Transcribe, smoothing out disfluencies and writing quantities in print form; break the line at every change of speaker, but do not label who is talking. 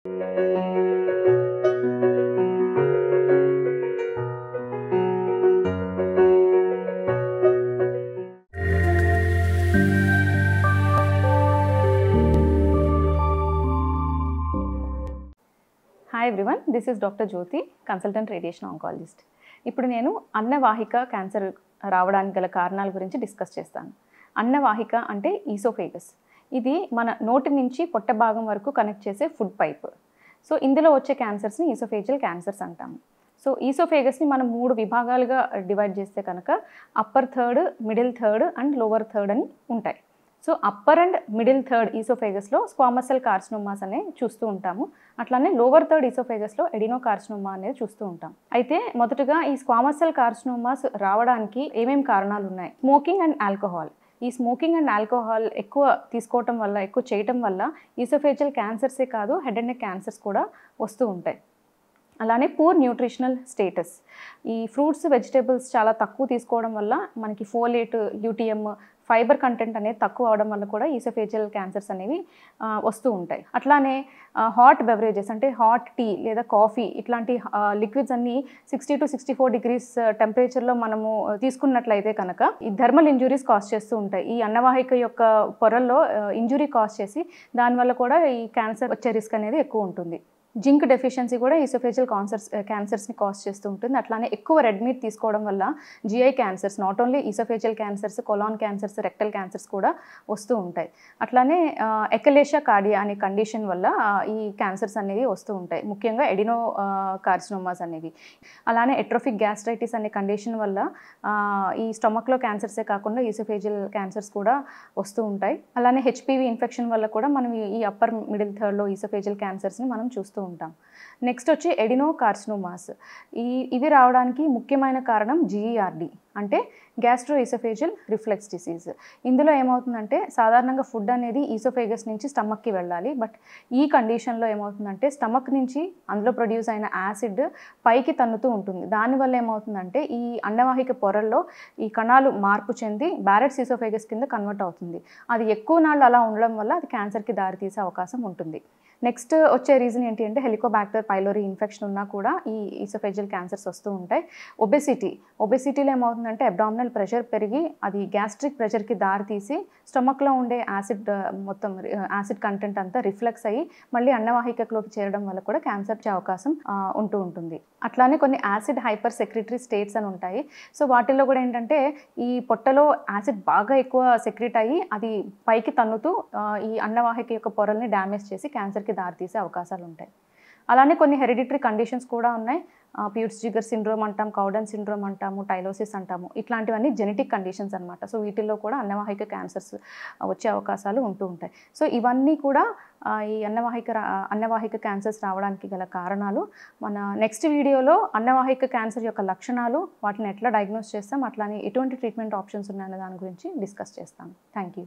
Hi everyone, this is Dr. Jyoti, consultant radiation oncologist. ఇప్పుడు నేను అన్నవాహిక cancer రావడానికి గల కారణాల గురించి డిస్కస్ చేస్తాను. అన్నవాహిక అంటే ఈసోఫేగస్. ఇది మన నోటి నుంచి పొట్ట భాగం వరకు కనెక్ట్ చేసే ఫుడ్ పైప్. సో ఇందులో వచ్చే క్యాన్సర్స్ని ఈసోఫేజియల్ క్యాన్సర్స్ అంటాము. సో ఈసోఫేగస్ని మనం 3 విభాగాలుగా డివైడ్ చేస్తే కనుక upper third, middle third and lower third అని ఉంటాయి. So upper and middle third ఈసోఫేగస్లో స్క్వామస్ సెల్ కార్సినోమాస్ అనేవి చూస్తూ ఉంటాము. అట్లానే లోవర్ థర్డ్ ఈసోఫేగస్లో ఎడినోకార్సినోమా అనేది చూస్తూ ఉంటాం. అయితే మొదటగా ఈ స్క్వామస్ సెల్ కార్సినోమాస్ రావడానికి ఏమేమి కారణాలు ఉన్నాయి? Smoking and alcohol. ఈ స్మోకింగ్ అండ్ ఆల్కహాల్ ఎక్కువ తీసుకోవటం వల్ల, ఎక్కువ చేయటం వల్ల ఈసోఫేజియల్ క్యాన్సర్సే కాదు, హెడ్ అండ్ నెక్ క్యాన్సర్స్ కూడా వస్తూ ఉంటాయి. అలానే పూర్ న్యూట్రిషనల్ స్టేటస్. ఈ ఫ్రూట్స్, వెజిటేబుల్స్ చాలా తక్కువ తీసుకోవడం వల్ల మనకి ఫోలేట్, ల్యూటియం, ఫైబర్ కంటెంట్ అనేది తక్కువ అవడం వల్ల కూడా ఈసోఫేజియల్ క్యాన్సర్స్ అనేవి వస్తూ ఉంటాయి. అట్లానే హాట్ బెవరేజెస్ అంటే హాట్ టీ లేదా కాఫీ ఇట్లాంటి లిక్విడ్స్ అన్నీ 60 to 64 degrees టెంపరేచర్లో మనము తీసుకున్నట్లయితే కనుక ఈ థర్మల్ ఇంజురీస్ కాజ్ చేస్తూ ఉంటాయి. ఈ అన్నవాహిక యొక్క పొరల్లో ఇంజురీ కాజ్ చేసి దానివల్ల కూడా ఈ క్యాన్సర్ వచ్చే రిస్క్ అనేది ఎక్కువ ఉంటుంది. జింక్ డెఫిషియన్సీ కూడా ఈసోఫేజియల్ క్యాన్సర్స్ని కాజ్ చేస్తూ ఉంటుంది. అట్లానే ఎక్కువ రెడ్ మీట్ తీసుకోవడం వల్ల GI cancers, not only oesophageal cancers, colon cancers, rectal cancers కూడా వస్తూ ఉంటాయి. అట్లానే ఎకలేషియా కార్డియా అనే కండిషన్ వల్ల ఈ క్యాన్సర్స్ అనేవి వస్తూ ఉంటాయి, ముఖ్యంగా ఎడినో కార్సినోమాస్ అనేవి. అలానే ఎట్రోఫిక్ గ్యాస్ట్రైటిస్ అనే కండిషన్ వల్ల ఈ స్టమక్లో క్యాన్సర్సే కాకుండా ఈసోఫేజియల్ క్యాన్సర్స్ కూడా వస్తూ ఉంటాయి. అలానే హెచ్పివి ఇన్ఫెక్షన్ వల్ల కూడా మనం ఈ అప్పర్ మిడిల్ థర్డ్లో ఈసోఫేజియల్ క్యాన్సర్స్ని మనం చూస్తూ ఉంటాం. నెక్స్ట్ వచ్చి ఎడినోకార్సినోమాస్. ఇవి రావడానికి ముఖ్యమైన కారణం జీఈఆర్డి అంటే గ్యాస్ట్రో ఈసోఫేజియల్ రిఫ్లెక్స్ డిసీజ్. ఇందులో ఏమవుతుందంటే సాధారణంగా ఫుడ్ అనేది ఈసోఫేగస్ నుంచి స్టమక్కి వెళ్ళాలి. బట్ ఈ కండిషన్లో ఏమవుతుందంటే స్టమక్ నుంచి అందులో ప్రొడ్యూస్ అయిన యాసిడ్ పైకి తన్నుతూ ఉంటుంది. దానివల్ల ఏమవుతుందంటే ఈ అన్నవాహిక పొరల్లో ఈ కణాలు మార్పు చెంది బ్యారెట్స్ ఈసోఫేగస్ కింద కన్వర్ట్ అవుతుంది. అది ఎక్కువ నాళ్ళు అలా ఉండడం వల్ల అది క్యాన్సర్కి దారితీసే అవకాశం ఉంటుంది. నెక్స్ట్ వచ్చే రీజన్ ఏంటి అంటే హెలికోబాక్టర్ పైలోరీ ఇన్ఫెక్షన్ ఉన్నా కూడా ఈ ఈసోఫేజియల్ క్యాన్సర్స్ వస్తూ ఉంటాయి. ఒబెసిటీలో ఏమవుతుందంటే అబ్డామినల్ ప్రెషర్ పెరిగి అది గ్యాస్ట్రిక్ ప్రెషర్కి దారితీసి స్టమక్లో ఉండే యాసిడ్ కంటెంట్ అంతా రిఫ్లెక్స్ అయ్యి మళ్ళీ అన్నవాహికలోకి చేరడం వల్ల కూడా క్యాన్సర్ వచ్చే అవకాశం ఉంటూ ఉంటుంది. అట్లానే కొన్ని యాసిడ్ హైపర్ సెక్రిటరీ స్టేట్స్ అని ఉంటాయి. సో వాటిల్లో కూడా ఏంటంటే ఈ పొట్టలో యాసిడ్ బాగా ఎక్కువ సెక్రిట్ అయ్యి అది పైకి తన్నుతూ ఈ అన్నవాహిక యొక్క పొరల్ని డ్యామేజ్ చేసి క్యాన్సర్కి దారితీసే అవకాశాలు ఉంటాయి. అలానే కొన్ని హెరిడిటరీ కండిషన్స్ కూడా ఉన్నాయి. ప్యూట్స్ జిగర్ సిండ్రోమ్ అంటాం, కౌడన్ సిండ్రోమ్ అంటాము, టైలోసిస్ అంటాము. ఇట్లాంటివన్నీ జెనెటిక్ కండిషన్స్ అనమాట. సో వీటిల్లో కూడా అన్నవాహిక క్యాన్సర్స్ వచ్చే అవకాశాలు ఉంటూ ఉంటాయి. సో ఇవన్నీ కూడా ఈ అన్నవాహిక క్యాన్సర్స్ రావడానికి గల కారణాలు. మన నెక్స్ట్ వీడియోలో అన్నవాహిక క్యాన్సర్ యొక్క లక్షణాలు, వాటిని ఎట్లా డయాగ్నోస్ చేస్తాం, అట్లానే ఎటువంటి ట్రీట్మెంట్ ఆప్షన్స్ ఉన్నాయన్న దాని గురించి డిస్కస్ చేస్తాం. Thank you.